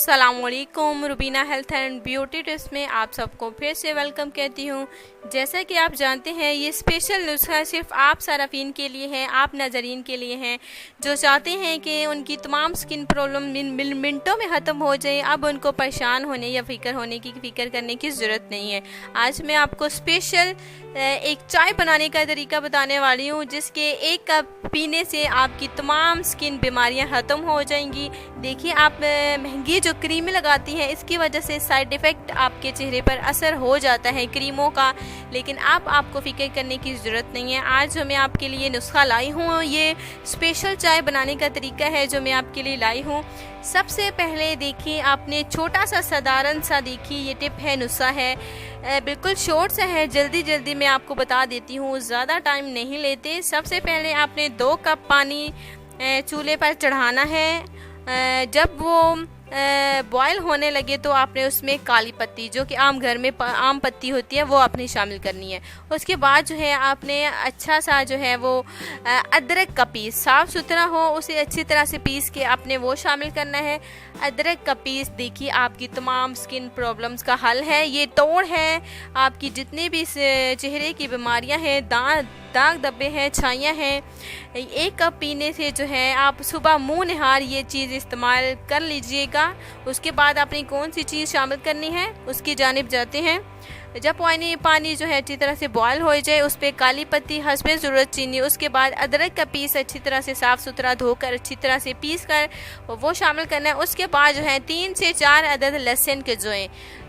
अस्सलामुअलैकुम, Rubina health and beauty tips में आप सबको फिर से वेलकम कहती हूँ। जैसा कि आप जानते हैं, ये स्पेशल नुस्खा सिर्फ आप साराफीन के लिए है, आप नाजरीन के लिए हैं जो चाहते हैं कि उनकी तमाम स्किन प्रॉब्लम मिनटों में ख़त्म हो जाए। अब उनको परेशान होने या फ़िक्र करने की ज़रूरत नहीं है। आज मैं आपको स्पेशल एक चाय बनाने का तरीका बताने वाली हूँ, जिसके एक कप पीने से आपकी तमाम स्किन बीमारियाँ ख़त्म हो जाएंगी। देखिए, आप महंगी जो क्रीमें लगाती हैं, इसकी वजह से साइड इफ़ेक्ट आपके चेहरे पर असर हो जाता है क्रीमों का, लेकिन आपको फ़िक्र करने की ज़रूरत नहीं है। आज जो मैं आपके लिए नुस्खा लाई हूँ, ये स्पेशल चाय बनाने का तरीका है जो मैं आपके लिए लाई हूँ। सबसे पहले देखिए, आपने छोटा सा साधारण सा देखिए ये टिप है, नुस्खा है, बिल्कुल शॉर्ट सा है, जल्दी मैं आपको बता देती हूँ, ज़्यादा टाइम नहीं लेते। सबसे पहले आपने 2 कप पानी चूल्हे पर चढ़ाना है। जब वो बॉयल होने लगे तो आपने उसमें काली पत्ती, जो कि आम घर में आम पत्ती होती है, वो आपने शामिल करनी है। उसके बाद जो है आपने अच्छा सा जो है वो अदरक का पीस, साफ़ सुथरा हो, उसे अच्छी तरह से पीस के आपने वो शामिल करना है। अदरक का पीस देखिए आपकी तमाम स्किन प्रॉब्लम्स का हल है। ये तोड़ है आपकी जितनी भी चेहरे की बीमारियां हैं, दाग धब्बे हैं, छाइयाँ हैं। 1 कप पीने से जो है आप सुबह मुंह निहार ये चीज़ इस्तेमाल कर लीजिएगा। उसके बाद आपने कौन सी चीज़ शामिल करनी है उसकी जानिब जाते हैं। जब पानी जो है अच्छी तरह से बॉयल हो जाए, उस पर काली पत्ती, हस्बे ज़रूरत चीनी, उसके बाद अदरक का पीस अच्छी तरह से साफ़ सुथरा धोकर अच्छी तरह से पीस कर वो शामिल करना है। उसके बाद जो है 3 से 4 अदद लहसुन के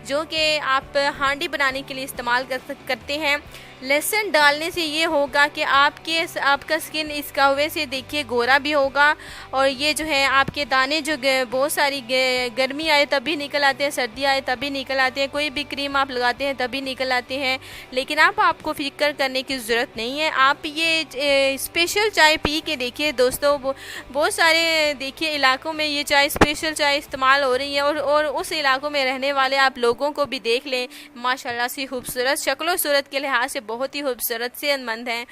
जो कि आप हांडी बनाने के लिए इस्तेमाल करते हैं। लहसुन डालने से ये होगा कि आपका स्किन इस कहवे से देखिए गोरा भी होगा, और ये जो है आपके दाने जो बहुत सारी गर्मी आए तभी निकल आते हैं, सर्दी आए तभी निकल आते हैं, कोई भी क्रीम आप लगाते हैं तभी निकल आते हैं। लेकिन आपको फिक्र करने की ज़रूरत नहीं है। आप ये स्पेशल चाय पी के देखिए दोस्तों, बहुत सारे देखिए इलाकों में ये चाय, स्पेशल चाय इस्तेमाल हो रही है, और उस इलाकों में रहने वाले आप लोगों को भी देख लें, माशाल्लाह से खूबसूरत, शक्ल और सूरत के लिहाज से बहुत ही खूबसूरत सेहतमंद हैं।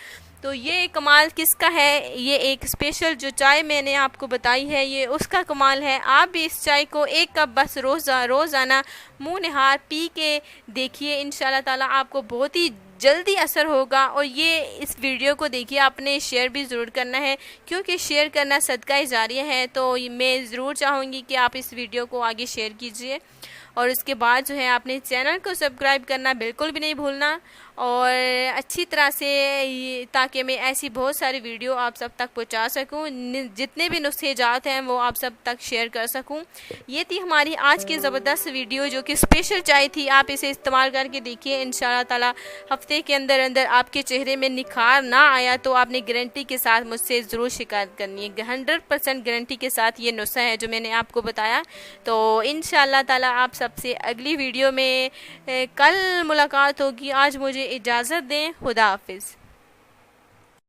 तो ये कमाल किसका है? ये एक स्पेशल जो चाय मैंने आपको बताई है, ये उसका कमाल है। आप भी इस चाय को 1 कप बस रोज़ाना मुँह निहार पी के देखिए, इंशाल्लाह ताला आपको बहुत ही जल्दी असर होगा। और ये इस वीडियो को देखिए, आपने शेयर भी ज़रूर करना है, क्योंकि शेयर करना सदका जारिया है। तो मैं ज़रूर चाहूँगी कि आप इस वीडियो को आगे शेयर कीजिए, और उसके बाद जो है आपने चैनल को सब्सक्राइब करना बिल्कुल भी नहीं भूलना, और अच्छी तरह से, ताकि मैं ऐसी बहुत सारी वीडियो आप सब तक पहुंचा सकूं, जितने भी नुस्खे जात हैं वो आप सब तक शेयर कर सकूं। ये थी हमारी आज की ज़बरदस्त वीडियो, जो कि स्पेशल चाय थी। आप इसे इस्तेमाल करके देखिए, इंशाल्लाह ताला हफ्ते के अंदर आपके चेहरे में निखार ना आया तो आपने गारंटी के साथ मुझसे ज़रूर शिकायत करनी है। 100% गारंटी के साथ ये नुस्खा है जो मैंने आपको बताया। तो इंशाल्लाह ताला आप सबसे अगली वीडियो में कल मुलाकात होगी। आज मुझे इजाज़त दें, खुदा हाफिज़।